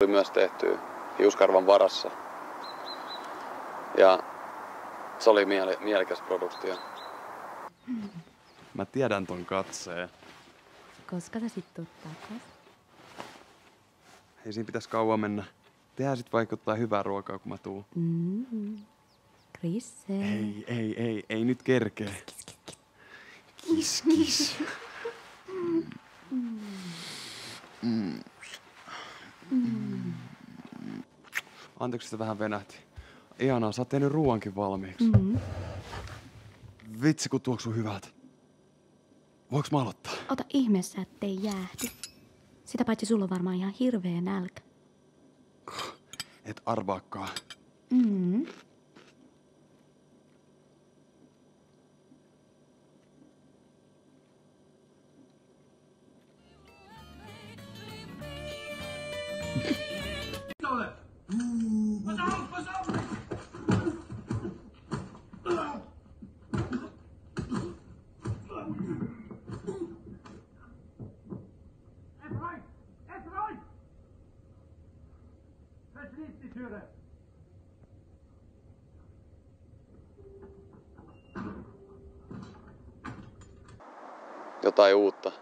Oli myös tehty hiuskarvan varassa. Ja se oli mielekäs produktio. Mä tiedän ton katseen. Koska sä sit tuut takas? Ei siinä pitäisi kauan mennä. Tehdään sit vaikuttaa hyvää ruokaa, kun mä tuun. Krisse. Ei nyt kerkee. Kis. Anteeksi, että vähän venähti. Ihanaa, sä oot tehnyt ruuankin valmiiksi. Vitsi, kun tuoksuu hyvältä. Voinko mä aloittaa? Ota ihmeessä, ettei jäähdy. Sitä paitsi sulla on varmaan ihan hirveä nälkä. Et arvaakaan. Jotain uutta.